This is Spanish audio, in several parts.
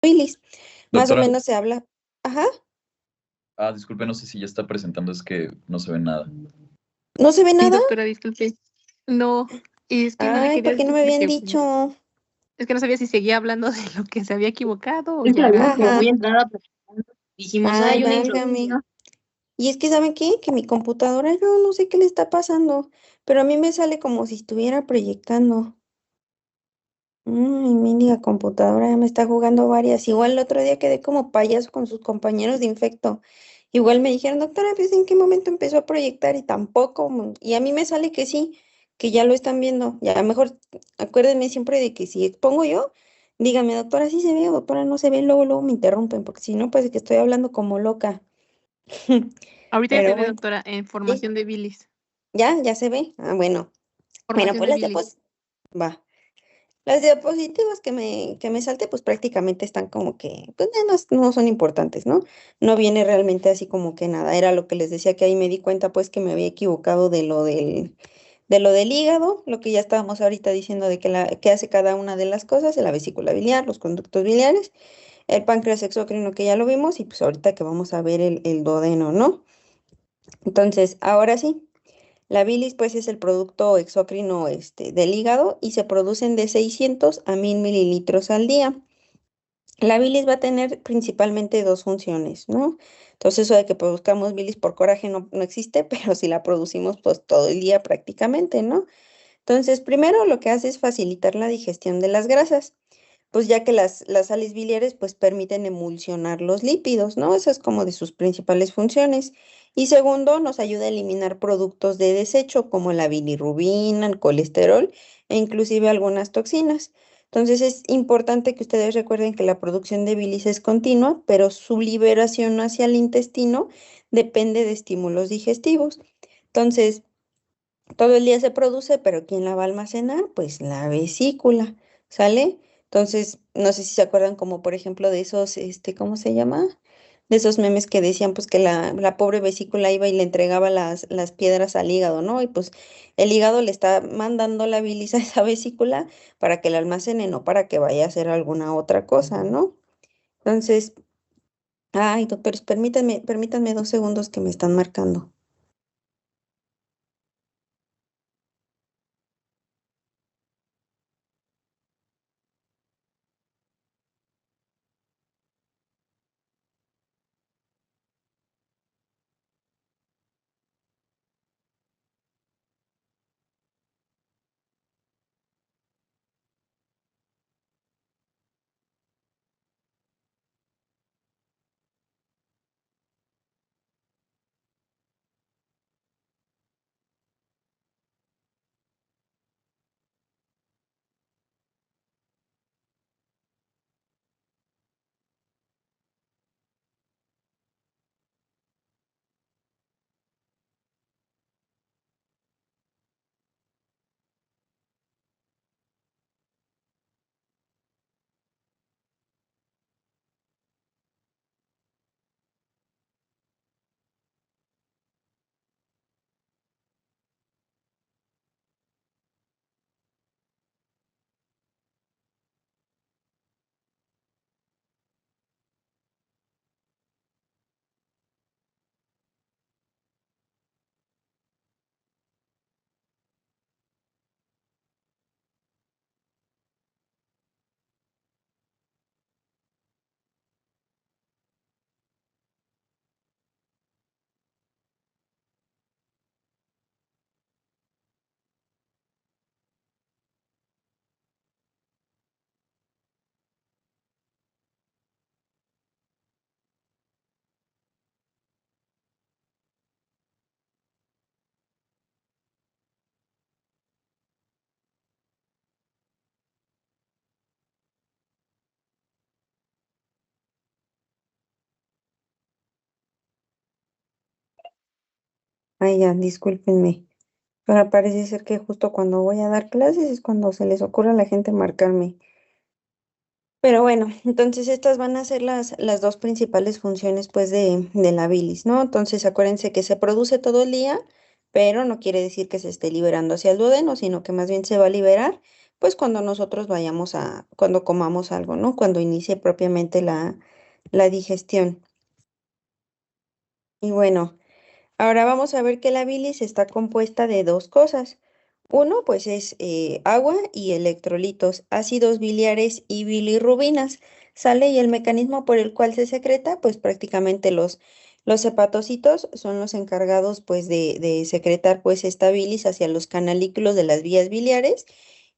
bilis. Más o Doctora, menos se habla. Ajá, disculpe, no sé si ya está presentando, es que no se ve nada. ¿no se ve Sí, nada? doctora, disculpe. No, es que no le Ay, quería ¿por qué no decir me habían porque dicho? es que no sabía si seguía hablando de lo que se había equivocado o Es que la vimos ya. como Ajá, muy entrada, platicando. Dijimos, ay, hay una válgame. introducción. Y es que, ¿saben qué? Que mi computadora, no sé qué le está pasando, pero a mí me sale como si estuviera proyectando. Mi mendiga computadora ya me está jugando varias. Igual el otro día quedé como payaso con sus compañeros de infecto. Igual me dijeron, doctora, pues ¿en qué momento empezó a proyectar? Y tampoco. Y a mí me sale que sí, que ya lo están viendo. Ya mejor acuérdenme siempre de que si expongo yo, díganme, doctora, sí se ve, o doctora, no se ve, luego me interrumpen, porque si no, pues que estoy hablando como loca. Ahorita ya Pero tiene, bueno, doctora, en sí, formación de bilis. ya se ve. Ah, bueno. Bueno, Formación pues de las bilis. diapos, va. Las diapositivas que me salte, pues prácticamente están como que, pues no son importantes, ¿no? No viene realmente así como que nada. Era lo que les decía que ahí me di cuenta, pues, que me había equivocado de lo del hígado, lo que ya estábamos ahorita diciendo de que hace cada una de las cosas, la vesícula biliar, los conductos biliares, el páncreas exocrino que ya lo vimos, y pues ahorita que vamos a ver el duodeno, ¿no? Entonces, ahora sí. La bilis, pues, es el producto exócrino del hígado y se producen de 600 a 1000 mililitros al día. La bilis va a tener principalmente dos funciones, ¿no? Entonces, eso de que produzcamos bilis por coraje no existe, pero si la producimos, pues, todo el día prácticamente, ¿no? Entonces, primero lo que hace es facilitar la digestión de las grasas, pues ya que las sales biliares pues permiten emulsionar los lípidos, ¿no? Esa es como de sus principales funciones. Y segundo, nos ayuda a eliminar productos de desecho como la bilirrubina, el colesterol e inclusive algunas toxinas. Entonces es importante que ustedes recuerden que la producción de bilis es continua, pero su liberación hacia el intestino depende de estímulos digestivos. Entonces, todo el día se produce, pero ¿quién la va a almacenar? Pues la vesícula, ¿sale? Entonces, no sé si se acuerdan como por ejemplo de esos, ¿cómo se llama? De esos memes que decían pues que la pobre vesícula iba y le entregaba las piedras al hígado, ¿no? Y pues el hígado le está mandando la bilis a esa vesícula para que la almacene, no para que vaya a hacer alguna otra cosa, ¿no? Entonces, ay, doctores, permítanme 2 segundos que me están marcando. Ay, ya, discúlpenme. Pero parece ser que justo cuando voy a dar clases es cuando se les ocurre a la gente marcarme. Pero bueno, entonces estas van a ser las dos principales funciones pues de la bilis, ¿no? Entonces acuérdense que se produce todo el día, pero no quiere decir que se esté liberando hacia el duodeno, sino que más bien se va a liberar pues cuando cuando comamos algo, ¿no? Cuando inicie propiamente la digestión. Y bueno, ahora vamos a ver que la bilis está compuesta de dos cosas. Uno, pues es agua y electrolitos, ácidos biliares y bilirrubinas. ¿Sale? Y el mecanismo por el cual se secreta, pues prácticamente los hepatocitos son los encargados pues de secretar pues esta bilis hacia los canalículos de las vías biliares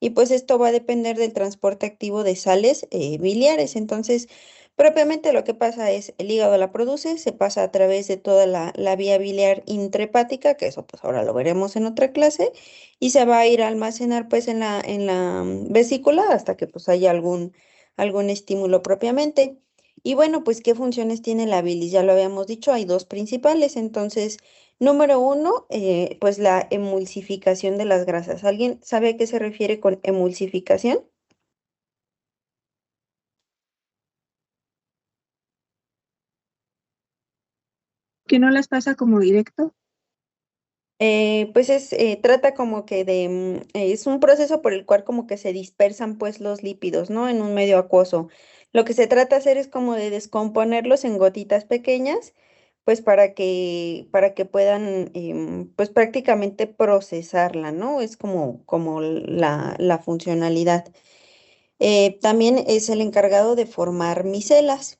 y pues esto va a depender del transporte activo de sales biliares. Entonces, propiamente lo que pasa es el hígado la produce, se pasa a través de toda la vía biliar intrahepática, que eso pues ahora lo veremos en otra clase, y se va a ir a almacenar pues en la vesícula hasta que pues haya algún estímulo propiamente. Y bueno, pues ¿qué funciones tiene la bilis? Ya lo habíamos dicho, hay dos principales. Entonces, número uno, pues la emulsificación de las grasas. ¿Alguien sabe a qué se refiere con emulsificación? ¿Que no las pasa como directo? Pues trata como que es un proceso por el cual como que se dispersan pues los lípidos, ¿no? En un medio acuoso. Lo que se trata de hacer es como de descomponerlos en gotitas pequeñas, pues para que puedan pues prácticamente procesarla, ¿no? Es como la funcionalidad. También es el encargado de formar micelas.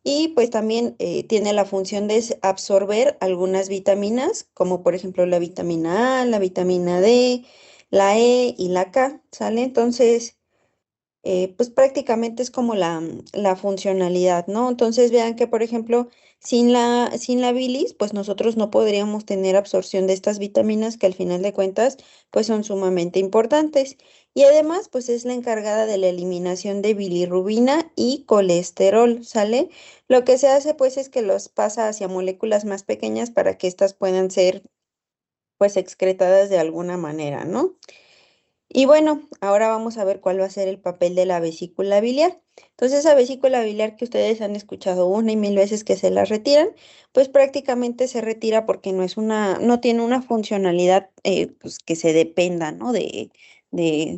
Y pues también tiene la función de absorber algunas vitaminas, como por ejemplo la vitamina A, la vitamina D, la E y la K, ¿sale? Entonces, pues prácticamente es como la funcionalidad, ¿no? Entonces vean que, por ejemplo, sin la bilis, pues nosotros no podríamos tener absorción de estas vitaminas que al final de cuentas, pues son sumamente importantes. Y además, pues es la encargada de la eliminación de bilirrubina y colesterol, ¿sale? Lo que se hace, pues, es que los pasa hacia moléculas más pequeñas para que éstas puedan ser, pues, excretadas de alguna manera, ¿no? Y bueno, ahora vamos a ver cuál va a ser el papel de la vesícula biliar. Entonces, esa vesícula biliar que ustedes han escuchado una y mil veces que se la retiran, pues prácticamente se retira porque no tiene una funcionalidad pues que se dependa, ¿no?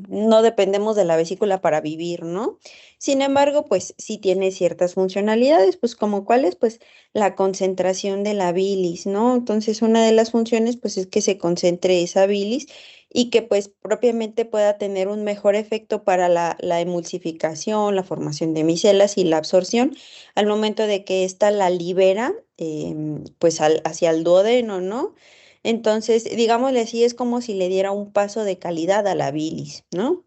No dependemos de la vesícula para vivir, ¿no? Sin embargo, pues sí tiene ciertas funcionalidades, pues como cuáles, pues la concentración de la bilis, ¿no? Entonces, una de las funciones, pues es que se concentre esa bilis y que pues propiamente pueda tener un mejor efecto para la emulsificación, la formación de micelas y la absorción al momento de que ésta la libera pues hacia el duodeno, ¿no? Entonces, digámosle así, es como si le diera un paso de calidad a la bilis, ¿no?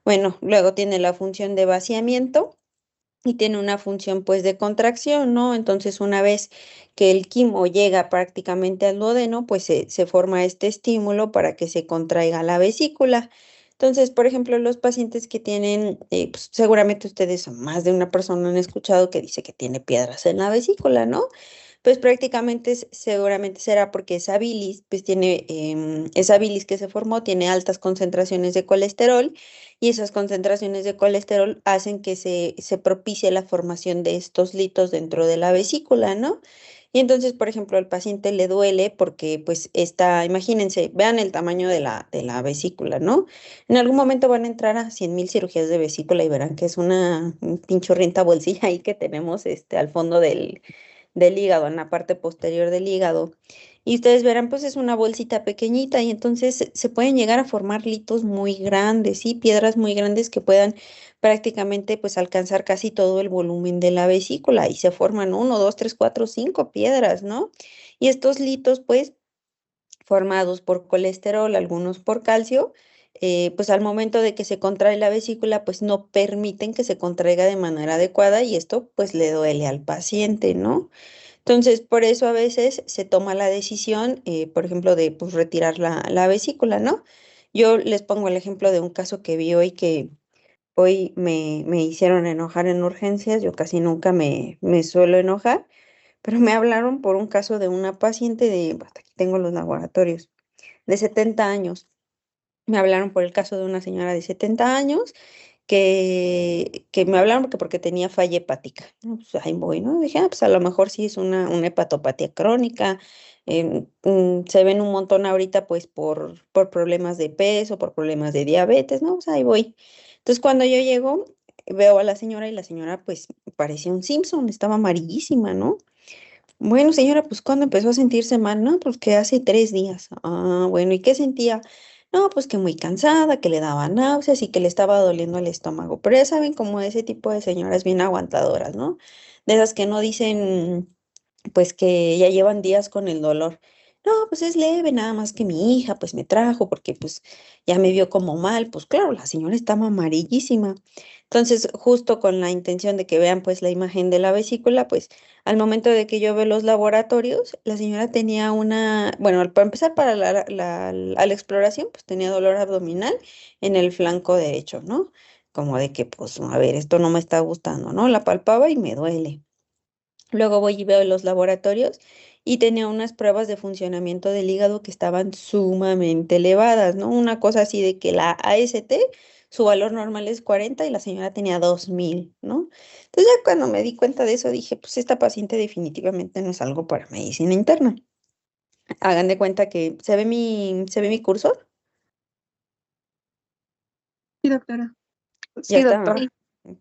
Bueno, luego tiene la función de vaciamiento y tiene una función pues de contracción, ¿no? Entonces una vez que el quimo llega prácticamente al duodeno, pues se forma este estímulo para que se contraiga la vesícula. Entonces, por ejemplo, los pacientes que tienen, pues, seguramente ustedes o más de una persona han escuchado que dice que tiene piedras en la vesícula, ¿no? Pues prácticamente seguramente será porque esa bilis que se formó tiene altas concentraciones de colesterol y esas concentraciones de colesterol hacen que se propicie la formación de estos litos dentro de la vesícula, ¿no? Y entonces, por ejemplo, al paciente le duele porque, pues, imagínense, vean el tamaño de la vesícula, ¿no? En algún momento van a entrar a 100,000 cirugías de vesícula y verán que es una pinchurrienta bolsilla ahí que tenemos al fondo del hígado, en la parte posterior del hígado. Y ustedes verán, pues es una bolsita pequeñita y entonces se pueden llegar a formar litos muy grandes, ¿sí? Piedras muy grandes que puedan prácticamente pues alcanzar casi todo el volumen de la vesícula y se forman uno, dos, tres, cuatro, cinco piedras, ¿no? Y estos litos pues formados por colesterol, algunos por calcio, pues al momento de que se contrae la vesícula, pues no permiten que se contraiga de manera adecuada y esto pues le duele al paciente, ¿no? Entonces, por eso a veces se toma la decisión, por ejemplo, de pues, retirar la vesícula, ¿no? Yo les pongo el ejemplo de un caso que vi hoy que hoy me hicieron enojar en urgencias. Yo casi nunca me suelo enojar, pero me hablaron por un caso de una paciente hasta aquí tengo los laboratorios, de 70 años. Me hablaron por el caso de una señora de 70 años que me hablaron porque tenía falla hepática. No, pues ahí voy, ¿no? Dije, pues a lo mejor sí es una hepatopatía crónica, Se ven un montón ahorita pues por problemas de peso, por problemas de diabetes, ¿no? O sea, ahí voy. Entonces cuando yo llego, veo a la señora y la señora pues parecía un Simpson, estaba amarillísima, ¿no? Bueno, señora, pues ¿cuándo empezó a sentirse mal? No, pues que hace 3 días. Ah, bueno, ¿y qué sentía? No, pues que muy cansada, que le daba náuseas y que le estaba doliendo el estómago. Pero ya saben, como ese tipo de señoras bien aguantadoras, ¿no? De esas que no dicen pues que ya llevan días con el dolor. No, pues es leve, nada más que mi hija pues me trajo porque pues ya me vio como mal, pues claro, la señora estaba amarillísima. Entonces, justo con la intención de que vean pues la imagen de la vesícula, pues al momento de que yo veo los laboratorios, la señora tenía bueno, para empezar para la exploración, pues tenía dolor abdominal en el flanco derecho, ¿no? Como de que pues, a ver, esto no me está gustando, ¿no? La palpaba y me duele. Luego voy y veo los laboratorios y tenía unas pruebas de funcionamiento del hígado que estaban sumamente elevadas, ¿no? Una cosa así de que la AST, su valor normal es 40 y la señora tenía 2000, ¿no? Entonces ya cuando me di cuenta de eso dije, pues esta paciente definitivamente no es algo para medicina interna. Hagan de cuenta que se ve mi cursor, Sí, doctora. ya Sí, está. doctora.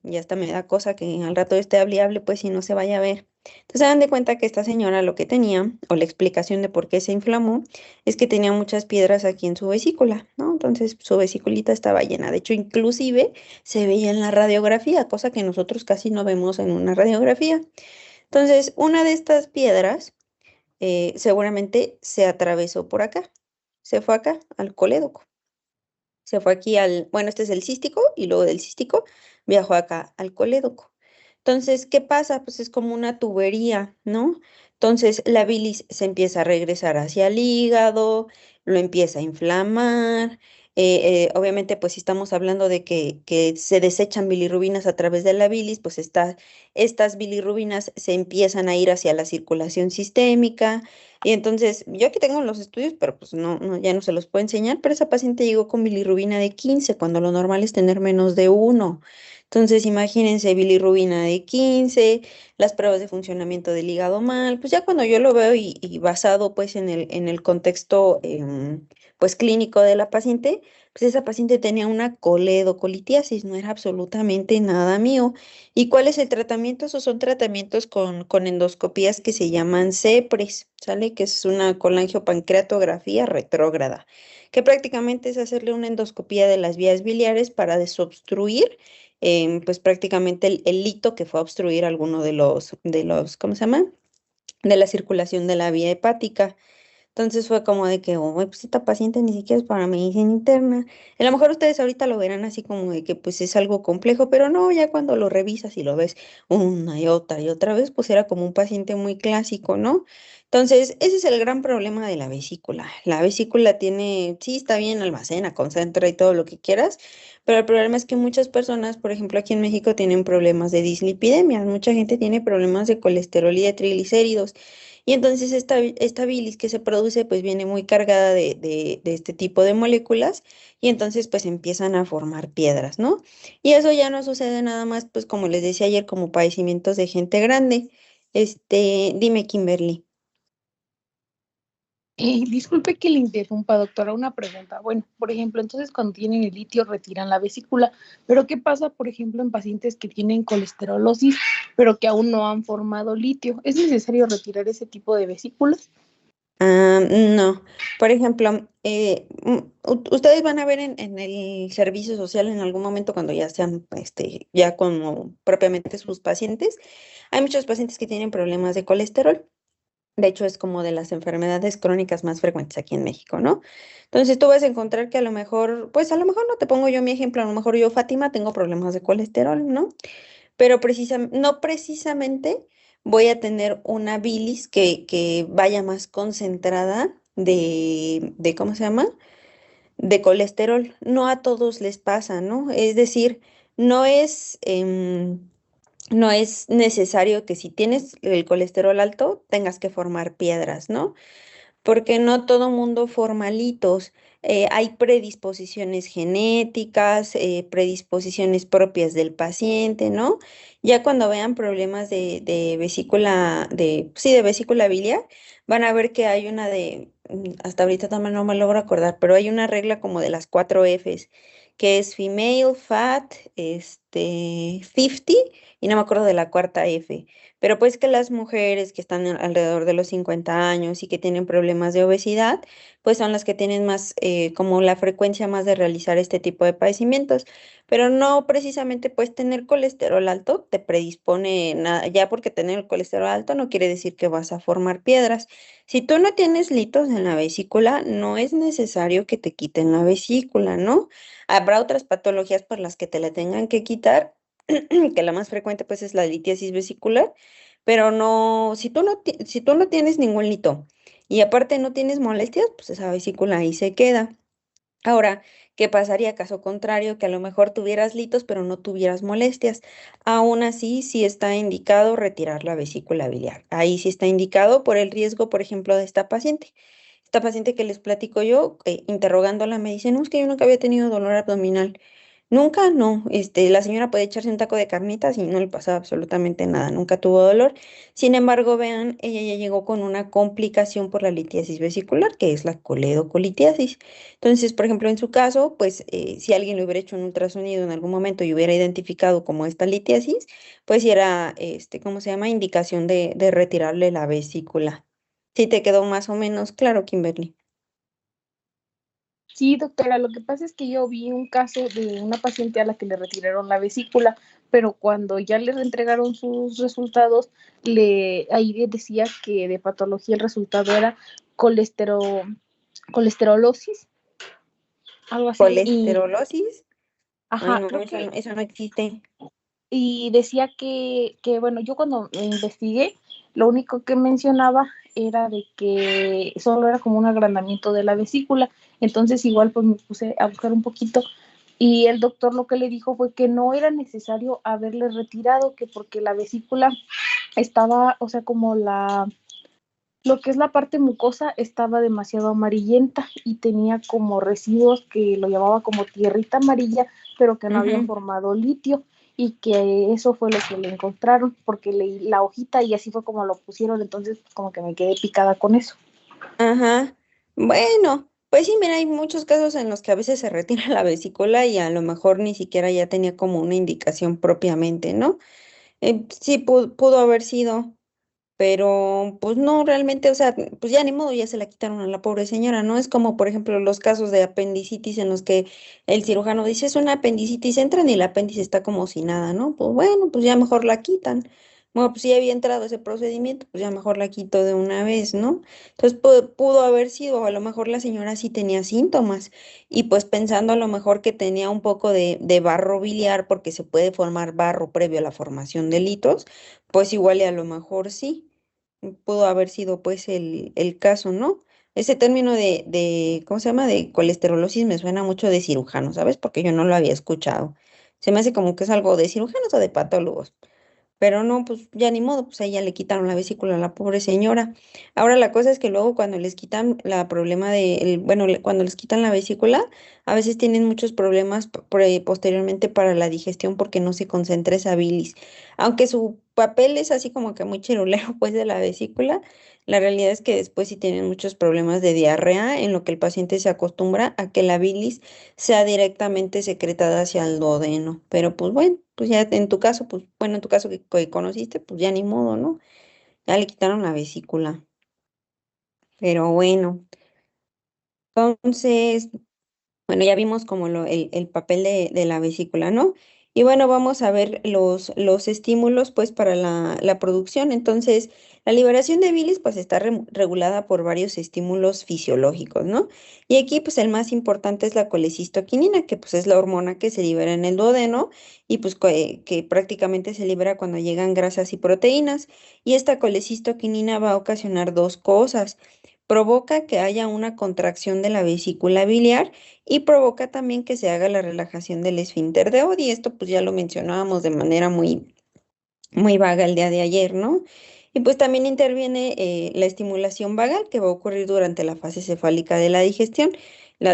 Y hasta me da cosa que al rato esté hable y hable, pues si no se vaya a ver. Entonces, hagan de cuenta que esta señora lo que tenía, o la explicación de por qué se inflamó, es que tenía muchas piedras aquí en su vesícula, ¿no? Entonces, su vesiculita estaba llena. De hecho, inclusive se veía en la radiografía, cosa que nosotros casi no vemos en una radiografía. Entonces, una de estas piedras seguramente se atravesó por acá, se fue acá, al colédoco. Se fue aquí bueno, este es el cístico y luego del cístico viajó acá al colédoco. Entonces, ¿qué pasa? Pues es como una tubería, ¿no? Entonces, la bilis se empieza a regresar hacia el hígado, lo empieza a inflamar. Obviamente, pues si estamos hablando de que se desechan bilirrubinas a través de la bilis, pues estas bilirrubinas se empiezan a ir hacia la circulación sistémica. Y entonces, yo aquí tengo los estudios, pero pues no, ya no se los puedo enseñar, pero esa paciente llegó con bilirrubina de 15 cuando lo normal es tener menos de 1. Entonces, imagínense bilirrubina de 15, las pruebas de funcionamiento del hígado mal, pues ya cuando yo lo veo y basado pues en el contexto pues clínico de la paciente, pues esa paciente tenía una coledocolitiasis, no era absolutamente nada mío. ¿Y cuál es el tratamiento? Esos son tratamientos con endoscopías que se llaman CEPRES, ¿sale? Que es una colangiopancreatografía retrógrada, que prácticamente es hacerle una endoscopía de las vías biliares para desobstruir, pues prácticamente el lito que fue a obstruir alguno de los, ¿cómo se llama? De la circulación de la vía hepática. Entonces fue como de que, oh, pues esta paciente ni siquiera es para medicina interna. A lo mejor ustedes ahorita lo verán así como de que pues es algo complejo, pero no, ya cuando lo revisas y lo ves una y otra vez, pues era como un paciente muy clásico, ¿no? Entonces, ese es el gran problema de la vesícula. La vesícula tiene, sí, está bien, almacena, concentra y todo lo que quieras, pero el problema es que muchas personas, por ejemplo, aquí en México tienen problemas de dislipidemia, mucha gente tiene problemas de colesterol y de triglicéridos. Y entonces esta bilis que se produce pues viene muy cargada de este tipo de moléculas y entonces pues empiezan a formar piedras, ¿no? Y eso ya no sucede nada más pues como les decía ayer como padecimientos de gente grande. Dime, Kimberly. Disculpe que le interrumpa, doctora, una pregunta. Bueno, por ejemplo, entonces cuando tienen el litio retiran la vesícula, pero ¿qué pasa, por ejemplo, en pacientes que tienen colesterolosis, pero que aún no han formado litio? ¿Es necesario retirar ese tipo de vesículas? No, por ejemplo, ustedes van a ver en el servicio social en algún momento cuando ya sean, ya como propiamente sus pacientes, hay muchos pacientes que tienen problemas de colesterol. De hecho, es como de las enfermedades crónicas más frecuentes aquí en México, ¿no? Entonces tú vas a encontrar que a lo mejor, pues a lo mejor no te pongo yo mi ejemplo, a lo mejor yo, Fátima, tengo problemas de colesterol, ¿no? Pero no precisamente voy a tener una bilis que vaya más concentrada ¿cómo se llama? De colesterol. No a todos les pasa, ¿no? Es decir, no es, no es necesario que si tienes el colesterol alto tengas que formar piedras, ¿no? Porque no todo mundo forma litos. hay predisposiciones genéticas, predisposiciones propias del paciente, ¿no? Ya cuando vean problemas de vesícula, sí, de vesícula biliar, van a ver que hay una hasta ahorita no me logro acordar, pero hay una regla como de las 4 Fs, que es female, fat, 50, y no me acuerdo de la cuarta F. Pero pues que las mujeres que están alrededor de los 50 años y que tienen problemas de obesidad, pues son las que tienen más, como la frecuencia más de realizar este tipo de padecimientos. Pero no precisamente pues tener colesterol alto te predispone nada, ya porque tener el colesterol alto no quiere decir que vas a formar piedras. Si tú no tienes litos en la vesícula, no es necesario que te quiten la vesícula, ¿no? Habrá otras patologías por las que te la tengan que quitar, que la más frecuente pues es la litiasis vesicular, pero no, si tú no tienes ningún lito y aparte no tienes molestias, pues esa vesícula ahí se queda. Ahora, ¿qué pasaría caso contrario? Que a lo mejor tuvieras litos, pero no tuvieras molestias. Aún así, sí está indicado retirar la vesícula biliar. Ahí sí está indicado por el riesgo, por ejemplo, de esta paciente. Esta paciente que les platico yo, interrogándola, me dice, no, es que yo nunca había tenido dolor abdominal. Nunca, no. La señora puede echarse un taco de carnitas y no le pasaba absolutamente nada. Nunca tuvo dolor. Sin embargo, vean, ella ya llegó con una complicación por la litiasis vesicular, que es la coledocolitiasis. Entonces, por ejemplo, en su caso, pues si alguien le hubiera hecho un ultrasonido en algún momento y hubiera identificado como esta litiasis, pues sí era, ¿cómo se llama? Indicación de retirarle la vesícula. Sí te quedó más o menos claro, Kimberly. Sí, doctora, lo que pasa es que yo vi un caso de una paciente a la que le retiraron la vesícula, pero cuando ya le entregaron sus resultados, ahí decía que de patología el resultado era colesterolosis, algo así, ¿Colesterolosis? Ay, ajá, no, creo que, eso no existe. y decía bueno, yo cuando investigué, lo único que mencionaba era de que solo era como un agrandamiento de la vesícula, entonces igual pues me puse a buscar un poquito y el doctor lo que le dijo fue que no era necesario haberle retirado, que porque la vesícula estaba, o sea, como lo que es la parte mucosa estaba demasiado amarillenta y tenía como residuos que lo llamaba como tierrita amarilla, pero que no habían Ujú. formado litio y que eso fue lo que le encontraron porque leí la hojita y así fue como lo pusieron, entonces como que me quedé picada con eso. Ajá. Bueno, pues sí, mira, hay muchos casos en los que a veces se retira la vesícula y a lo mejor ni siquiera ya tenía como una indicación propiamente, ¿no? Sí, pudo haber sido. Pero pues no, realmente, o sea, pues ya ni modo, ya se la quitaron a la pobre señora, ¿no? Es como, por ejemplo, los casos de apendicitis en los que el cirujano dice, es una apendicitis, entran y el apéndice está como si nada, ¿no? Pues bueno, pues ya mejor la quitan. Bueno, pues si ya había entrado ese procedimiento, pues ya mejor la quito de una vez, ¿no? Entonces pudo haber sido, a lo mejor la señora sí tenía síntomas y pues pensando a lo mejor que tenía un poco de barro biliar porque se puede formar barro previo a la formación de litos, pues igual y a lo mejor sí pudo haber sido pues el caso, ¿no? Ese término ¿cómo se llama? De colesterolosis me suena mucho de cirujano, ¿sabes? Porque yo no lo había escuchado. Se me hace como que es algo de cirujanos o de patólogos. Pero no, pues ya ni modo, pues a ella le quitaron la vesícula a la pobre señora. Ahora la cosa es que luego cuando les quitan la problema bueno, cuando les quitan la vesícula, a veces tienen muchos problemas posteriormente para la digestión porque no se concentra esa bilis. Aunque su papel es así como que muy chirulero pues de la vesícula, la realidad es que después sí tienen muchos problemas de diarrea, en lo que el paciente se acostumbra a que la bilis sea directamente secretada hacia el duodeno. Pero pues bueno, pues ya en tu caso, pues bueno, en tu caso que conociste, pues ya ni modo, ¿no? Ya le quitaron la vesícula. Pero bueno, entonces, bueno, ya vimos como el papel de la vesícula, ¿no? Y bueno, vamos a ver los estímulos pues para la producción. Entonces, la liberación de bilis pues está regulada por varios estímulos fisiológicos, ¿no? Y aquí pues el más importante es la colecistoquinina, que pues es la hormona que se libera en el duodeno y pues que prácticamente se libera cuando llegan grasas y proteínas. Y esta colecistoquinina va a ocasionar dos cosas. Provoca que haya una contracción de la vesícula biliar y provoca también que se haga la relajación del esfínter de Oddi. Esto pues ya lo mencionábamos de manera muy vaga el día de ayer, ¿no? Y pues también interviene la estimulación vagal que va a ocurrir durante la fase cefálica de la digestión.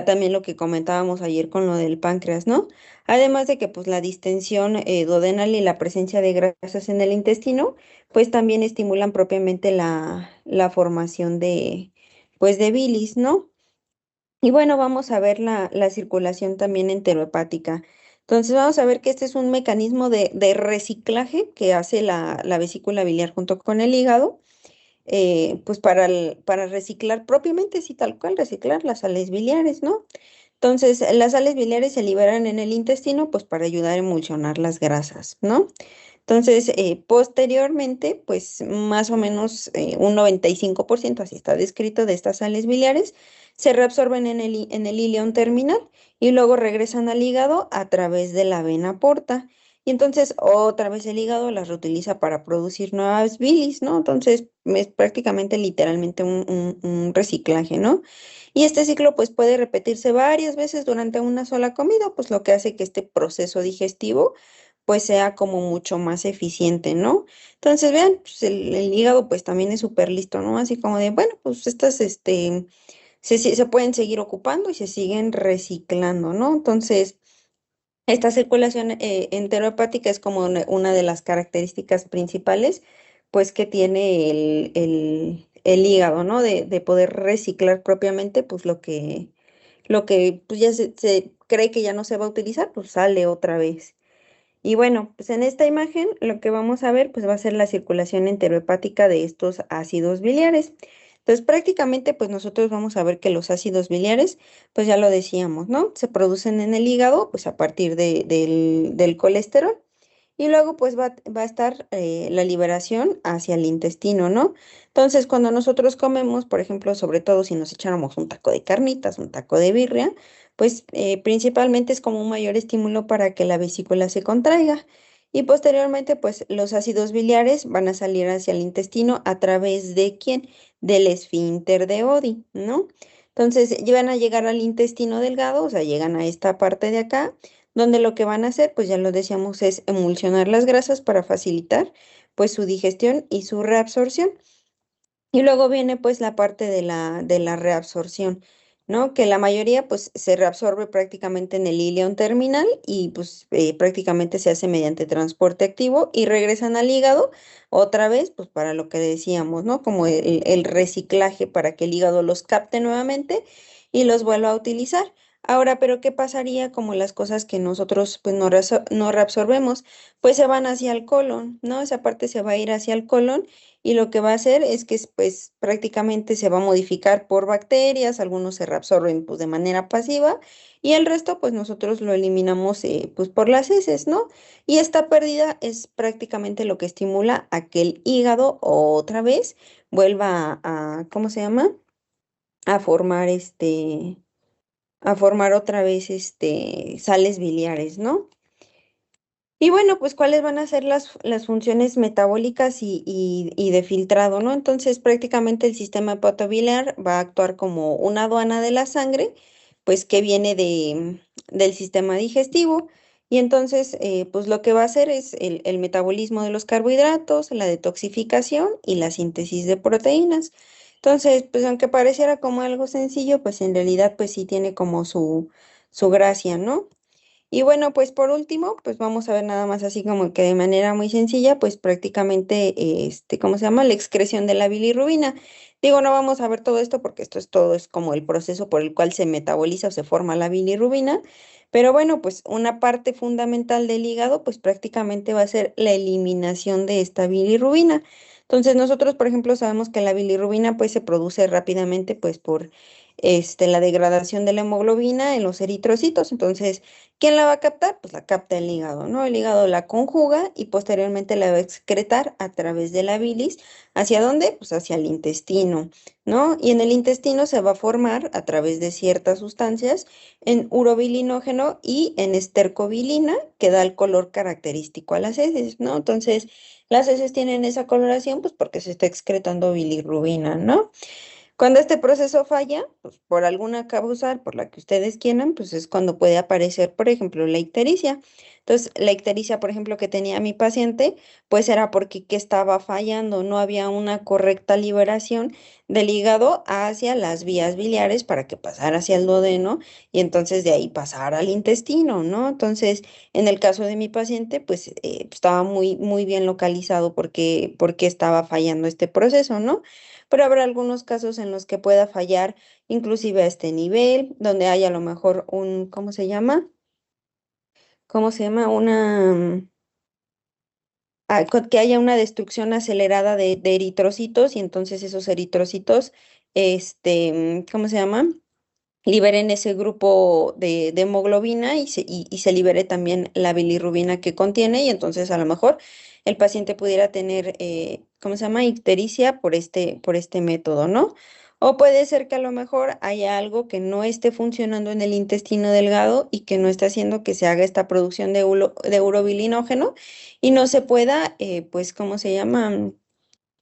también lo que comentábamos ayer con lo del páncreas, ¿no? Además de que pues la distensión duodenal y la presencia de grasas en el intestino, pues también estimulan propiamente la formación pues de bilis, ¿no? Y bueno, vamos a ver la circulación también enterohepática. Entonces vamos a ver que este es un mecanismo de reciclaje que hace la vesícula biliar junto con el hígado, pues para reciclar propiamente, sí, tal cual, reciclar las sales biliares, ¿no? Entonces, las sales biliares se liberan en el intestino, pues para ayudar a emulsionar las grasas, ¿no? Entonces, posteriormente, pues más o menos un 95%, así está descrito, de estas sales biliares se reabsorben en el ileón terminal y luego regresan al hígado a través de la vena porta. Y entonces otra vez el hígado las reutiliza para producir nuevas bilis, ¿no? Entonces es prácticamente literalmente un reciclaje, ¿no? Y este ciclo pues puede repetirse varias veces durante una sola comida, pues lo que hace que este proceso digestivo pues sea como mucho más eficiente, ¿no? Entonces, vean, pues el hígado pues también es súper listo, ¿no? Así como de, bueno, pues estas, se pueden seguir ocupando y se siguen reciclando, ¿no? Entonces, esta circulación enterohepática es como una de las características principales, pues que tiene el hígado, ¿no? De poder reciclar propiamente, pues lo que pues ya se cree que ya no se va a utilizar, pues sale otra vez. Y bueno, pues en esta imagen lo que vamos a ver pues va a ser la circulación enterohepática de estos ácidos biliares. Entonces prácticamente pues nosotros vamos a ver que los ácidos biliares pues ya lo decíamos, ¿no? Se producen en el hígado pues a partir del colesterol y luego pues va a estar la liberación hacia el intestino, ¿no? Entonces cuando nosotros comemos, por ejemplo, sobre todo si nos echáramos un taco de carnitas, un taco de birria, pues principalmente es como un mayor estímulo para que la vesícula se contraiga. Y posteriormente, pues los ácidos biliares van a salir hacia el intestino a través de ¿quién? Del esfínter de Oddi, ¿no? Entonces, van a llegar al intestino delgado, o sea, llegan a esta parte de acá, donde lo que van a hacer, pues ya lo decíamos, es emulsionar las grasas para facilitar, pues su digestión y su reabsorción. Y luego viene pues la parte de la reabsorción, ¿no? Que la mayoría pues se reabsorbe prácticamente en el ileón terminal y pues prácticamente se hace mediante transporte activo y regresan al hígado otra vez pues para lo que decíamos, ¿no? Como el reciclaje para que el hígado los capte nuevamente y los vuelva a utilizar. Ahora, pero ¿qué pasaría como las cosas que nosotros pues no reabsorbemos? Pues se van hacia el colon, ¿no? Esa parte se va a ir hacia el colon y lo que va a hacer es que pues prácticamente se va a modificar por bacterias, algunos se reabsorben pues de manera pasiva y el resto pues nosotros lo eliminamos pues por las heces, ¿no? Y esta pérdida es prácticamente lo que estimula a que el hígado otra vez vuelva ¿cómo se llama? A formar a formar otra vez sales biliares, ¿no? Y bueno, pues cuáles van a ser las funciones metabólicas y de filtrado, ¿no? Entonces prácticamente el sistema hepatobiliar va a actuar como una aduana de la sangre, pues que viene del sistema digestivo. Y entonces, pues lo que va a hacer es el metabolismo de los carbohidratos, la detoxificación y la síntesis de proteínas. Entonces, pues aunque pareciera como algo sencillo, pues en realidad pues sí tiene como su gracia, ¿no? Y bueno, pues por último, pues vamos a ver nada más así como que de manera muy sencilla, pues prácticamente, ¿cómo se llama? La excreción de la bilirrubina. Digo, no vamos a ver todo esto porque esto es todo, es como el proceso por el cual se metaboliza o se forma la bilirrubina. Pero bueno, pues una parte fundamental del hígado, pues prácticamente va a ser la eliminación de esta bilirrubina. Entonces nosotros, por ejemplo, sabemos que la bilirrubina pues se produce rápidamente pues por la degradación de la hemoglobina en los eritrocitos. Entonces, ¿quién la va a captar? Pues la capta el hígado, ¿no? El hígado la conjuga y posteriormente la va a excretar a través de la bilis. ¿Hacia dónde? Pues hacia el intestino, ¿no? Y en el intestino se va a formar a través de ciertas sustancias en urobilinógeno y en estercobilina, que da el color característico a las heces, ¿no? Entonces, las heces tienen esa coloración pues porque se está excretando bilirrubina, ¿no? Cuando este proceso falla, pues por alguna causa, por la que ustedes quieran, pues es cuando puede aparecer, por ejemplo, la ictericia. Entonces, la ictericia, por ejemplo, que tenía mi paciente, pues era porque ¿qué estaba fallando? No había una correcta liberación del hígado hacia las vías biliares para que pasara hacia el duodeno y entonces de ahí pasara al intestino, ¿no? Entonces, en el caso de mi paciente, pues estaba muy bien localizado porque estaba fallando este proceso, ¿no? Pero habrá algunos casos en los que pueda fallar inclusive a este nivel, donde hay a lo mejor un, ¿cómo se llama? ¿Cómo se llama? Que haya una destrucción acelerada de eritrocitos y entonces esos eritrocitos, ¿cómo se llama? Liberen ese grupo de hemoglobina y se libere también la bilirrubina que contiene y entonces a lo mejor el paciente pudiera tener, ¿cómo se llama? Ictericia por este método, ¿no? O puede ser que a lo mejor haya algo que no esté funcionando en el intestino delgado y que no esté haciendo que se haga esta producción de urobilinógeno y no se pueda, pues, ¿cómo se llama?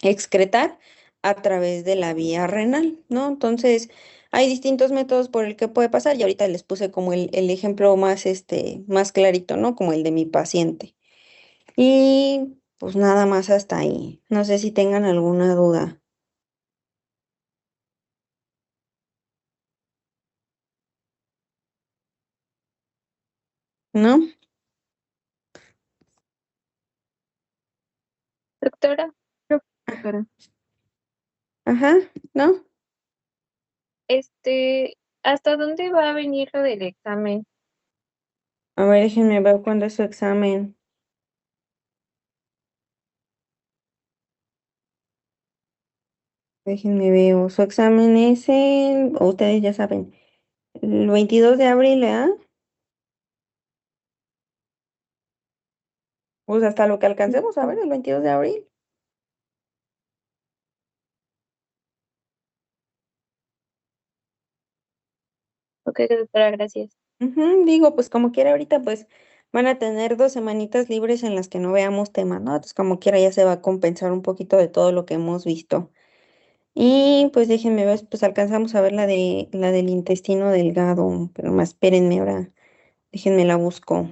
Excretar a través de la vía renal, ¿no? Entonces, hay distintos métodos por el que puede pasar y ahorita les puse como el ejemplo más, más clarito, ¿no? Como el de mi paciente. Y pues nada más hasta ahí. No sé si tengan alguna duda, ¿no? Doctora, Doctora. Ajá, ¿no? este, ¿hasta dónde va a venir lo del examen? A ver, déjenme ver cuándo es su examen. Déjenme ver. Su examen es ustedes ya saben, el 22 de abril, ¿ah? Pues hasta lo que alcancemos a ver, el 22 de abril. Ok, doctora, gracias. Ujú, digo, pues como quiera ahorita, pues van a tener 2 semanitas libres en las que no veamos temas, ¿no? Entonces como quiera ya se va a compensar un poquito de todo lo que hemos visto. Y pues déjenme ver, pues alcanzamos a ver la del intestino delgado, pero más espérenme ahora, déjenme la busco.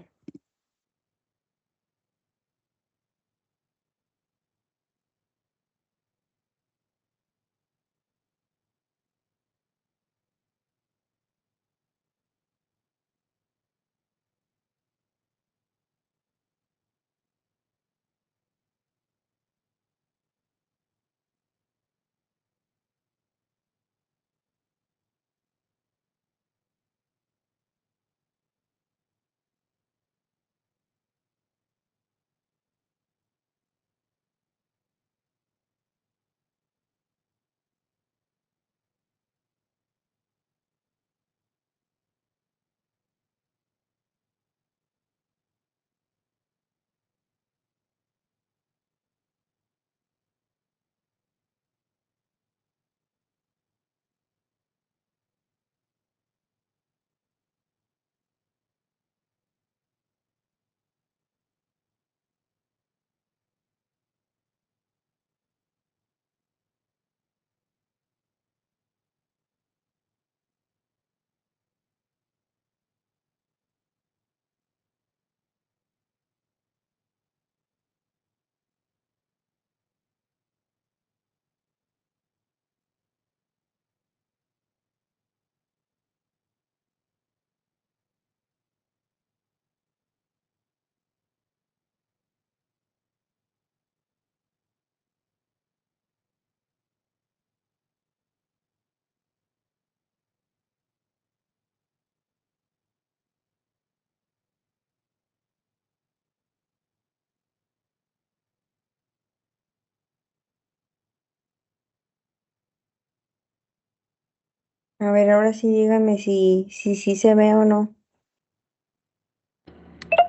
A ver, ahora sí dígame si se ve o no.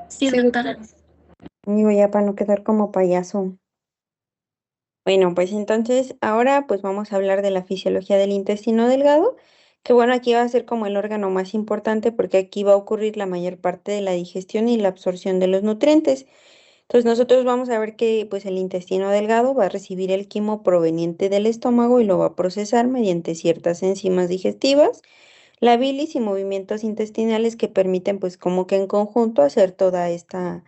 Sí, doctora. Digo, ya para no quedar como payaso. Bueno, pues entonces ahora pues vamos a hablar de la fisiología del intestino delgado, que bueno, aquí va a ser como el órgano más importante porque aquí va a ocurrir la mayor parte de la digestión y la absorción de los nutrientes. Entonces nosotros vamos a ver que pues el intestino delgado va a recibir el quimo proveniente del estómago y lo va a procesar mediante ciertas enzimas digestivas, la bilis y movimientos intestinales que permiten pues como que en conjunto hacer toda esta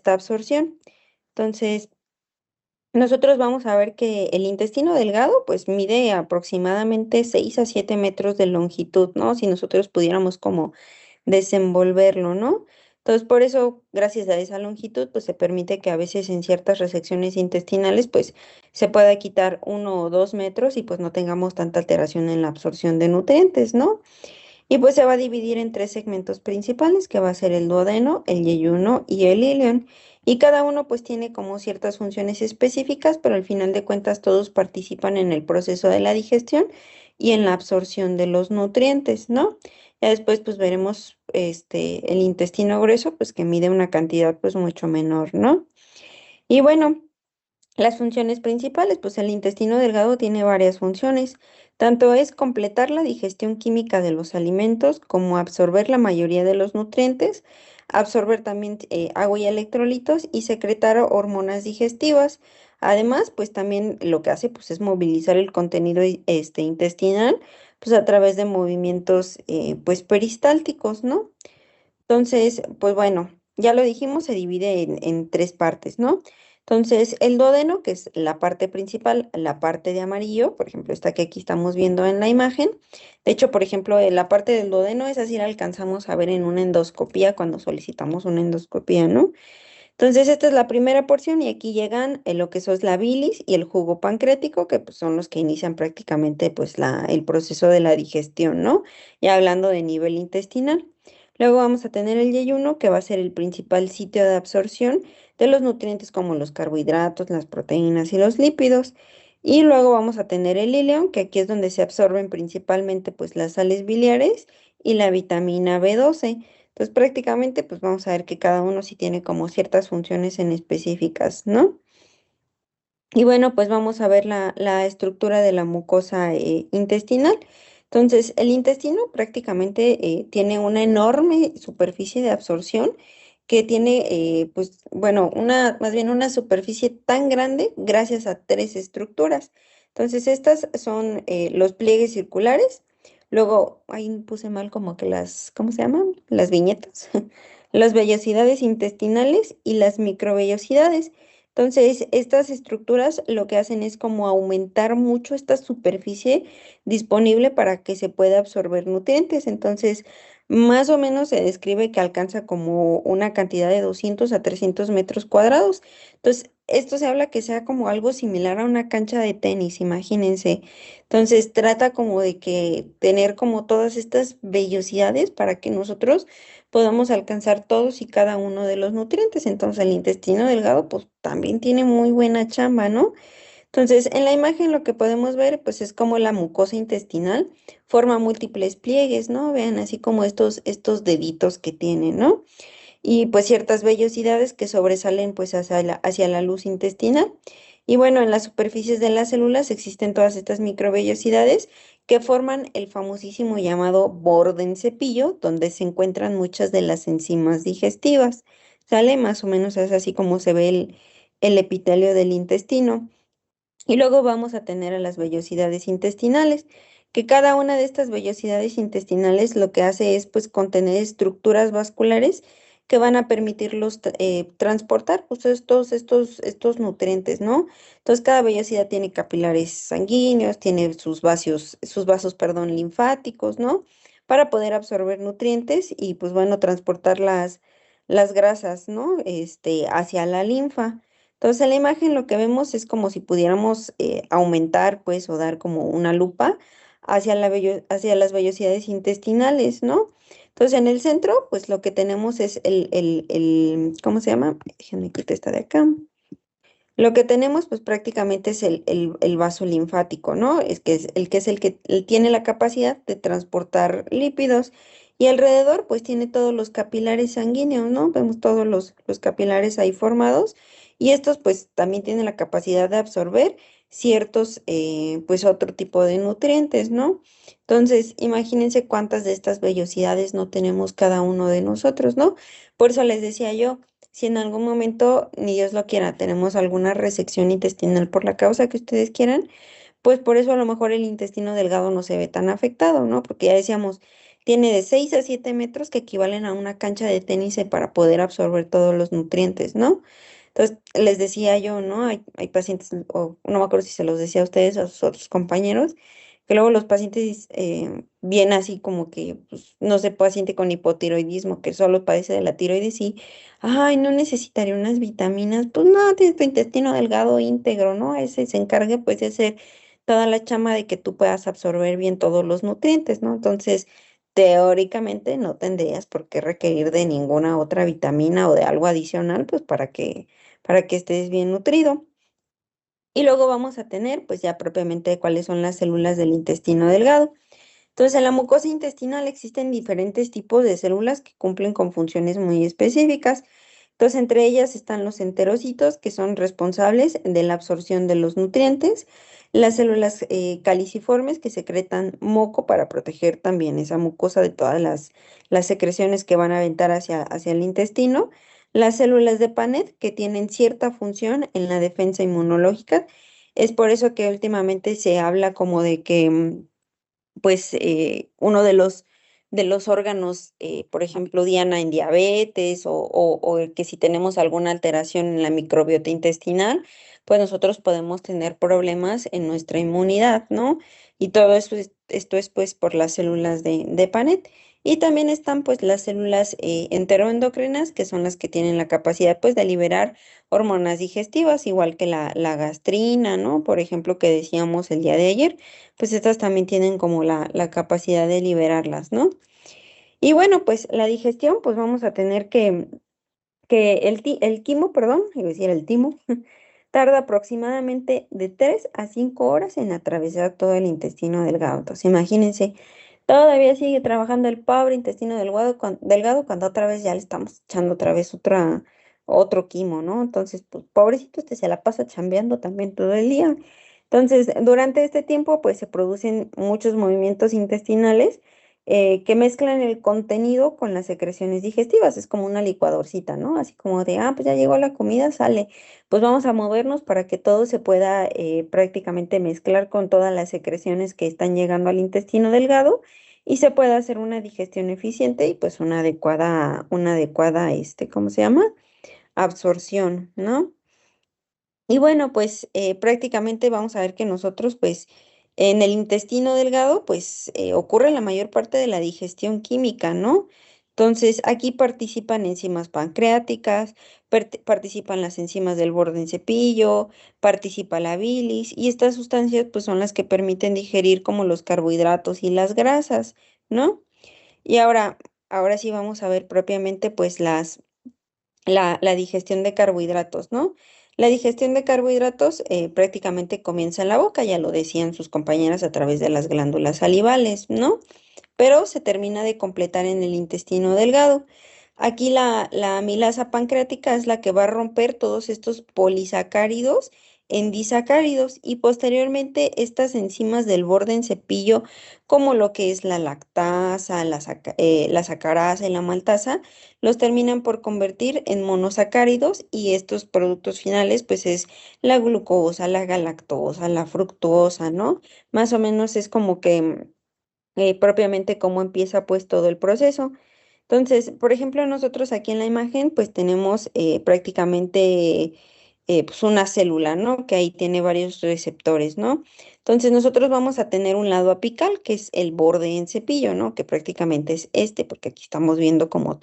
absorción. Entonces, nosotros vamos a ver que el intestino delgado pues mide aproximadamente 6 a 7 metros de longitud, ¿no? Si nosotros pudiéramos como desenvolverlo, ¿no? Entonces, por eso, gracias a esa longitud, pues se permite que a veces en ciertas resecciones intestinales pues se pueda quitar 1 o 2 metros y pues no tengamos tanta alteración en la absorción de nutrientes, ¿no? Y pues se va a dividir en tres segmentos principales, que va a ser el duodeno, el yeyuno y el ilion. Y cada uno pues tiene como ciertas funciones específicas, pero al final de cuentas todos participan en el proceso de la digestión y en la absorción de los nutrientes, ¿no? Ya después pues veremos el intestino grueso, pues que mide una cantidad pues mucho menor, ¿no? Y bueno. Las funciones principales, pues el intestino delgado tiene varias funciones, tanto es completar la digestión química de los alimentos como absorber la mayoría de los nutrientes, absorber también agua y electrolitos y secretar hormonas digestivas. Además, pues también lo que hace pues es movilizar el contenido intestinal pues a través de movimientos pues peristálticos, ¿no? Entonces, pues bueno, ya lo dijimos, se divide en tres partes, ¿no? Entonces, el duodeno, que es la parte principal, la parte de amarillo, por ejemplo, esta que aquí estamos viendo en la imagen. De hecho, por ejemplo, la parte del duodeno, esa sí la alcanzamos a ver en una endoscopía cuando solicitamos una endoscopía, ¿no? Entonces, esta es la primera porción y aquí llegan lo que son la bilis y el jugo pancreático, que pues, son los que inician prácticamente pues el proceso de la digestión, ¿no? Ya hablando de nivel intestinal. Luego vamos a tener el yeyuno, que va a ser el principal sitio de absorción de los nutrientes como los carbohidratos, las proteínas y los lípidos. Y luego vamos a tener el ileón, que aquí es donde se absorben principalmente pues las sales biliares y la vitamina B12. Entonces prácticamente pues vamos a ver que cada uno sí tiene como ciertas funciones en específicas, ¿no? Y bueno, pues vamos a ver la estructura de la mucosa intestinal. Entonces, el intestino prácticamente tiene una enorme superficie de absorción que tiene, pues, bueno, más bien una superficie tan grande gracias a tres estructuras. Entonces, estas son los pliegues circulares. Luego, ahí puse mal como que ¿cómo se llaman? Las viñetas. Las vellosidades intestinales y las microvellosidades. Entonces, estas estructuras lo que hacen es como aumentar mucho esta superficie disponible para que se pueda absorber nutrientes. Entonces, más o menos se describe que alcanza como una cantidad de 200 a 300 metros cuadrados. Entonces, esto se habla que sea como algo similar a una cancha de tenis, imagínense. Entonces, trata como de que tener como todas estas vellosidades para que nosotros podamos alcanzar todos y cada uno de los nutrientes. Entonces el intestino delgado pues también tiene muy buena chamba, ¿no? Entonces en la imagen lo que podemos ver pues es como la mucosa intestinal forma múltiples pliegues, ¿no? Vean así como estos deditos que tiene, ¿no? Y pues ciertas vellosidades que sobresalen pues hacia la luz intestinal. Y bueno, en las superficies de las células existen todas estas microvellosidades que forman el famosísimo llamado borde en cepillo, donde se encuentran muchas de las enzimas digestivas. ¿Sale? Más o menos es así como se ve el epitelio del intestino. Y luego vamos a tener a las vellosidades intestinales, que cada una de estas vellosidades intestinales lo que hace es pues contener estructuras vasculares que van a permitirlos transportar pues estos nutrientes, ¿no? Entonces cada vellosidad tiene capilares sanguíneos, tiene sus vasos, perdón, linfáticos, ¿no? Para poder absorber nutrientes y pues bueno, transportar las grasas, ¿no? Hacia la linfa. Entonces, en la imagen lo que vemos es como si pudiéramos aumentar, pues, o dar como una lupa hacia las vellosidades intestinales, ¿no? Entonces, en el centro, pues, lo que tenemos es ¿cómo se llama? Déjenme quitar esta de acá. Lo que tenemos, pues, prácticamente es el vaso linfático, ¿no? Es el que tiene la capacidad de transportar lípidos. Y alrededor, pues, tiene todos los capilares sanguíneos, ¿no? Vemos todos los capilares ahí formados. Y estos, pues, también tienen la capacidad de absorber ciertos, pues, otro tipo de nutrientes, ¿no? Entonces, imagínense cuántas de estas vellosidades no tenemos cada uno de nosotros, ¿no? Por eso les decía yo, si en algún momento, ni Dios lo quiera, tenemos alguna resección intestinal por la causa que ustedes quieran, pues por eso a lo mejor el intestino delgado no se ve tan afectado, ¿no? Porque ya decíamos, tiene de 6 a 7 metros que equivalen a una cancha de tenis para poder absorber todos los nutrientes, ¿no? Entonces, les decía yo, ¿no? Hay pacientes, o no me acuerdo si se los decía a ustedes o a sus otros compañeros, que luego los pacientes vienen así como que, pues, no sé, paciente con hipotiroidismo, que solo padece de la tiroides y, ay, no necesitaría unas vitaminas, pues no, tienes tu intestino delgado íntegro, ¿no? Ese se encarga pues de hacer toda la chama de que tú puedas absorber bien todos los nutrientes, ¿no? Entonces, teóricamente no tendrías por qué requerir de ninguna otra vitamina o de algo adicional, pues para que estés bien nutrido. Y luego vamos a tener, pues ya propiamente cuáles son las células del intestino delgado. Entonces, en la mucosa intestinal existen diferentes tipos de células que cumplen con funciones muy específicas. Entonces, entre ellas están los enterocitos, que son responsables de la absorción de los nutrientes, las células caliciformes, que secretan moco para proteger también esa mucosa de todas las secreciones que van a aventar hacia el intestino, las células de Panet, que tienen cierta función en la defensa inmunológica. Es por eso que últimamente se habla como de que pues uno de los órganos, por ejemplo, Diana en diabetes o el que si tenemos alguna alteración en la microbiota intestinal, pues nosotros podemos tener problemas en nuestra inmunidad, ¿no? Y todo eso esto es pues por las células de Panet. Y también están pues las células enteroendocrinas, que son las que tienen la capacidad pues de liberar hormonas digestivas, igual que la gastrina, ¿no? Por ejemplo, que decíamos el día de ayer pues estas también tienen como la capacidad de liberarlas, ¿no? Y bueno, pues la digestión, pues vamos a tener que el quimo, perdón, iba a decir el timo, tarda aproximadamente de 3 a 5 horas en atravesar todo el intestino delgado. Entonces, imagínense, todavía sigue trabajando el pobre intestino delgado cuando otra vez ya le estamos echando otra vez otro quimo, ¿no? Entonces, pues pobrecito, este se la pasa chambeando también todo el día. Entonces, durante este tiempo, pues se producen muchos movimientos intestinales que mezclan el contenido con las secreciones digestivas. Es como una licuadorcita, ¿no? Así como de, pues ya llegó la comida, sale. Pues vamos a movernos para que todo se pueda prácticamente mezclar con todas las secreciones que están llegando al intestino delgado y se pueda hacer una digestión eficiente y pues una adecuada, ¿cómo se llama? Absorción, ¿no? Y bueno, pues prácticamente vamos a ver que nosotros, pues en el intestino delgado, pues ocurre la mayor parte de la digestión química, ¿no? Entonces, aquí participan enzimas pancreáticas, participan las enzimas del borde en cepillo, participa la bilis y estas sustancias pues son las que permiten digerir como los carbohidratos y las grasas, ¿no? Y ahora sí vamos a ver propiamente pues la digestión de carbohidratos, ¿no? La digestión de carbohidratos prácticamente comienza en la boca, ya lo decían sus compañeras a través de las glándulas salivales, ¿no? Pero se termina de completar en el intestino delgado. Aquí la amilasa pancreática es la que va a romper todos estos polisacáridos en disacáridos y posteriormente estas enzimas del borde en cepillo, como lo que es la lactasa, la sacarasa y la maltasa, los terminan por convertir en monosacáridos y estos productos finales pues es la glucosa, la galactosa, la fructosa, ¿no? Más o menos es como que propiamente cómo empieza pues todo el proceso. Entonces, por ejemplo, nosotros aquí en la imagen pues tenemos prácticamente pues una célula, ¿no? Que ahí tiene varios receptores, ¿no? Entonces nosotros vamos a tener un lado apical que es el borde en cepillo, ¿no? Que prácticamente es porque aquí estamos viendo como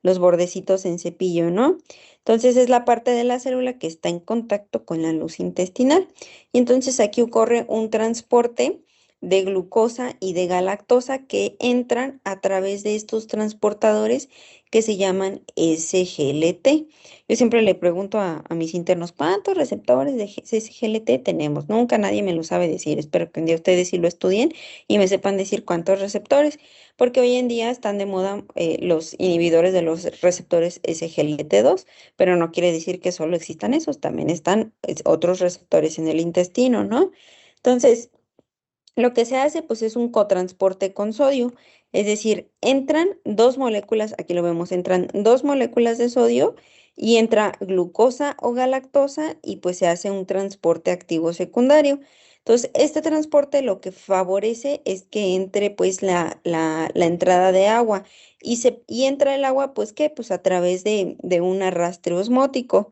los bordecitos en cepillo, ¿no? Entonces es la parte de la célula que está en contacto con la luz intestinal. Y entonces aquí ocurre un transporte de glucosa y de galactosa que entran a través de estos transportadores que se llaman SGLT. Yo siempre le pregunto a mis internos, ¿cuántos receptores de SGLT tenemos? Nunca nadie me lo sabe decir. Espero que un día ustedes sí lo estudien y me sepan decir cuántos receptores, porque hoy en día están de moda los inhibidores de los receptores SGLT2, pero no quiere decir que solo existan esos, también están otros receptores en el intestino, ¿no? Entonces, lo que se hace pues es un cotransporte con sodio. Es decir, entran dos moléculas, aquí lo vemos, entran dos moléculas de sodio y entra glucosa o galactosa y pues se hace un transporte activo secundario. Entonces, este transporte lo que favorece es que entre pues la entrada de agua y entra el agua pues ¿qué? Pues a través de un arrastre osmótico.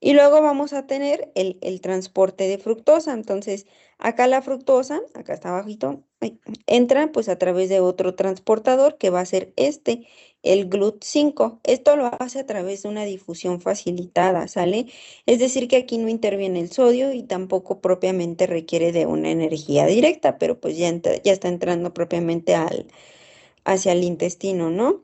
Y luego vamos a tener el transporte de fructosa. Entonces, acá la fructosa, acá está abajito, ay, entra pues a través de otro transportador que va a ser el GLUT5. Esto lo hace a través de una difusión facilitada, ¿sale? Es decir, que aquí no interviene el sodio y tampoco propiamente requiere de una energía directa, pero pues ya está entrando propiamente hacia el intestino, ¿no?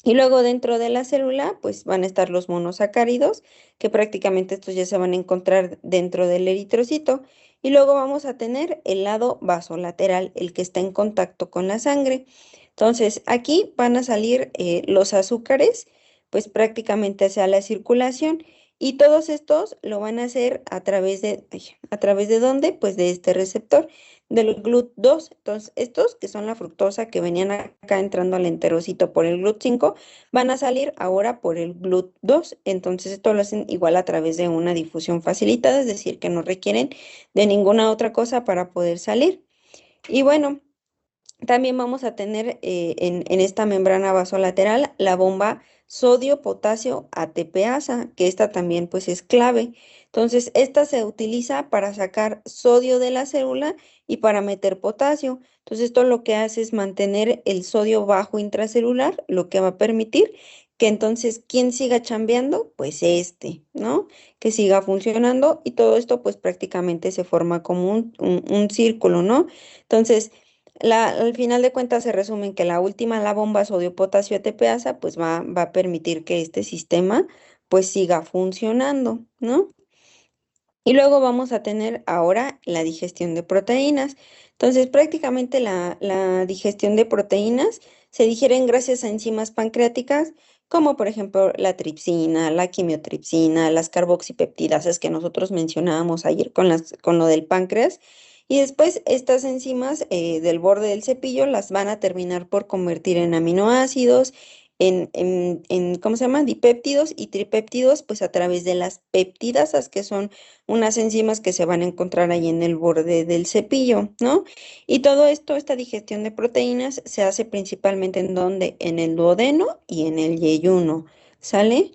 Y luego dentro de la célula, pues van a estar los monosacáridos, que prácticamente estos ya se van a encontrar dentro del eritrocito. Y luego vamos a tener el lado vasolateral, el que está en contacto con la sangre. Entonces, aquí van a salir los azúcares, pues prácticamente hacia la circulación. Y todos estos lo van a hacer ¿a través de dónde? Pues de este receptor del GLUT2. Entonces, estos que son la fructosa que venían acá entrando al enterocito por el GLUT5, van a salir ahora por el GLUT2. Entonces, esto lo hacen igual a través de una difusión facilitada, es decir, que no requieren de ninguna otra cosa para poder salir. Y bueno, también vamos a tener en esta membrana vasolateral la bomba sodio-potasio ATPasa, que esta también pues es clave. Entonces, esta se utiliza para sacar sodio de la célula y para meter potasio. Entonces, esto lo que hace es mantener el sodio bajo intracelular, lo que va a permitir que entonces, ¿quién siga chambeando? Pues ¿no? Que siga funcionando y todo esto pues prácticamente se forma como un círculo, ¿no? Entonces, al final de cuentas se resume en que la última, la bomba sodio-potasio ATPasa, pues va a permitir que este sistema pues siga funcionando, ¿no? Y luego vamos a tener ahora la digestión de proteínas. Entonces, prácticamente la digestión de proteínas se digieren gracias a enzimas pancreáticas, como por ejemplo la tripsina, la quimiotripsina, las carboxipeptidasas que nosotros mencionábamos ayer con lo del páncreas. Y después estas enzimas del borde del cepillo las van a terminar por convertir en aminoácidos, ¿cómo se llama? Dipéptidos y tripéptidos, pues a través de las peptidasas, que son unas enzimas que se van a encontrar ahí en el borde del cepillo, ¿no? Y todo esto, esta digestión de proteínas, se hace principalmente en donde, en el duodeno y en el yeyuno, ¿sale?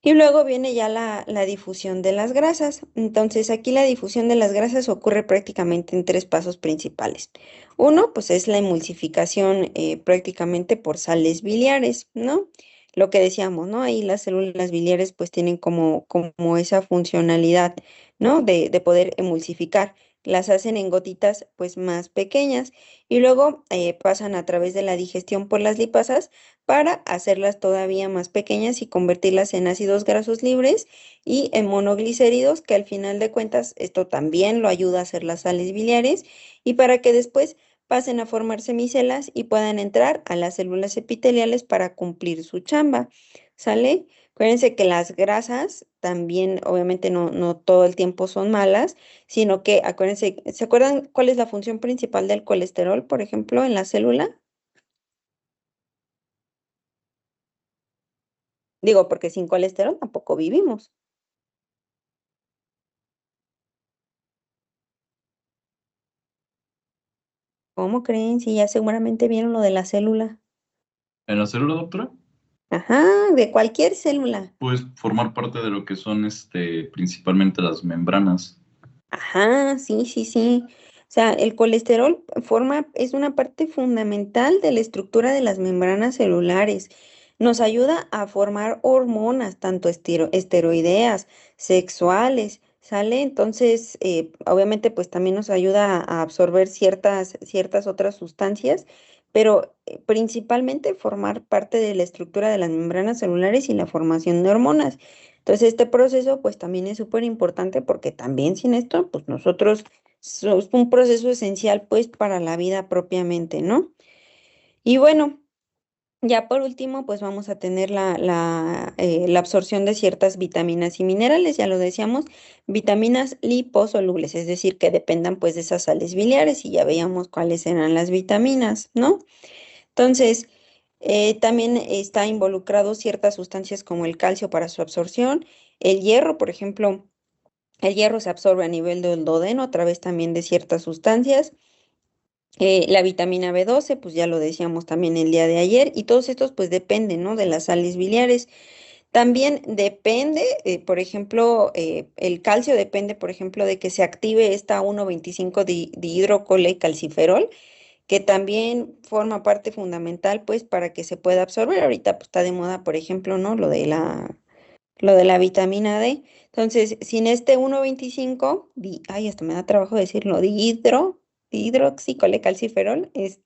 Y luego viene ya la difusión de las grasas. Entonces, aquí la difusión de las grasas ocurre prácticamente en tres pasos principales. Uno, pues es la emulsificación prácticamente por sales biliares, ¿no? Lo que decíamos, ¿no? Ahí las células biliares pues tienen como esa funcionalidad, ¿no? De poder emulsificar. Las hacen en gotitas pues más pequeñas y luego pasan a través de la digestión por las lipasas para hacerlas todavía más pequeñas y convertirlas en ácidos grasos libres y en monoglicéridos, que al final de cuentas esto también lo ayuda a hacer las sales biliares y para que después pasen a formar semicelas y puedan entrar a las células epiteliales para cumplir su chamba. ¿Sale? Acuérdense que las grasas también, obviamente no todo el tiempo son malas, sino que acuérdense, ¿se acuerdan cuál es la función principal del colesterol, por ejemplo, en la célula? Digo, porque sin colesterol tampoco vivimos. ¿Cómo creen? Si ya seguramente vieron lo de la célula. ¿En la célula, doctora? Ajá, de cualquier célula. Pues formar parte de lo que son principalmente las membranas. Ajá, sí, sí, sí. O sea, el colesterol es una parte fundamental de la estructura de las membranas celulares. Nos ayuda a formar hormonas, tanto esteroideas, sexuales, ¿sale? Entonces, obviamente, pues también nos ayuda a absorber ciertas otras sustancias, pero principalmente formar parte de la estructura de las membranas celulares y la formación de hormonas. Entonces, este proceso pues también es súper importante porque también sin esto, pues nosotros es un proceso esencial pues para la vida propiamente, ¿no? Y bueno, Ya por último, pues vamos a tener la absorción de ciertas vitaminas y minerales, ya lo decíamos, vitaminas liposolubles, es decir, que dependan pues de esas sales biliares y ya veíamos cuáles eran las vitaminas, ¿no? Entonces, también está involucrado ciertas sustancias como el calcio para su absorción, el hierro, por ejemplo, el hierro se absorbe a nivel del duodeno a través también de ciertas sustancias. La vitamina B12, pues ya lo decíamos también el día de ayer, y todos estos pues dependen, ¿no? De las sales biliares. También depende, por ejemplo, el calcio depende, por ejemplo, de que se active esta 1,25 dihidrocolecalciferol, que también forma parte fundamental, pues, para que se pueda absorber. Ahorita pues, está de moda, por ejemplo, ¿no? Lo de la vitamina D. Entonces, sin este 1,25, ay, hasta me da trabajo decirlo, dihidroxicolecalciferol, pues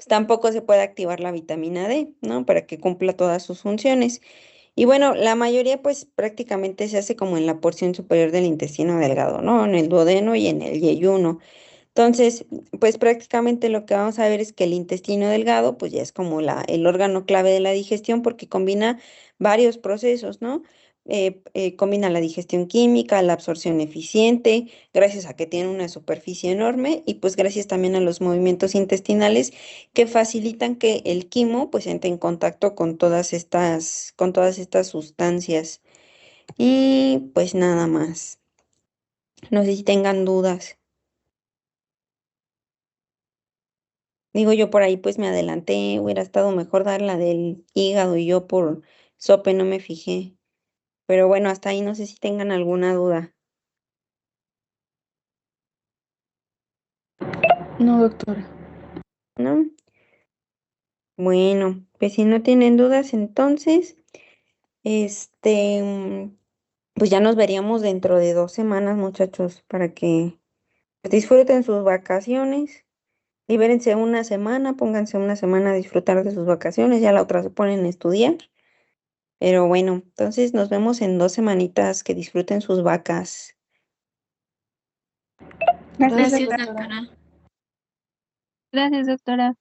tampoco se puede activar la vitamina D, ¿no? Para que cumpla todas sus funciones. Y bueno, la mayoría pues prácticamente se hace como en la porción superior del intestino delgado, ¿no? En el duodeno y en el yeyuno. Entonces, pues prácticamente lo que vamos a ver es que el intestino delgado, pues ya es como el órgano clave de la digestión porque combina varios procesos, ¿no? Combina la digestión química, la absorción eficiente, gracias a que tiene una superficie enorme y pues gracias también a los movimientos intestinales que facilitan que el quimo pues entre en contacto con todas estas sustancias. Y pues nada más. No sé si tengan dudas. Digo yo por ahí pues me adelanté, hubiera estado mejor dar la del hígado y yo por sope no me fijé. Pero bueno, hasta ahí no sé si tengan alguna duda, No, doctora. ¿no? Bueno, pues si no tienen dudas entonces, pues ya nos veríamos dentro de 2 semanas, muchachos, para que pues, disfruten sus vacaciones. Libérense una semana, pónganse una semana a disfrutar de sus vacaciones, ya la otra se ponen a estudiar. Pero bueno, entonces nos vemos en 2 semanitas, que disfruten sus vacas. Gracias, Gracias, doctora. doctora. Gracias, doctora.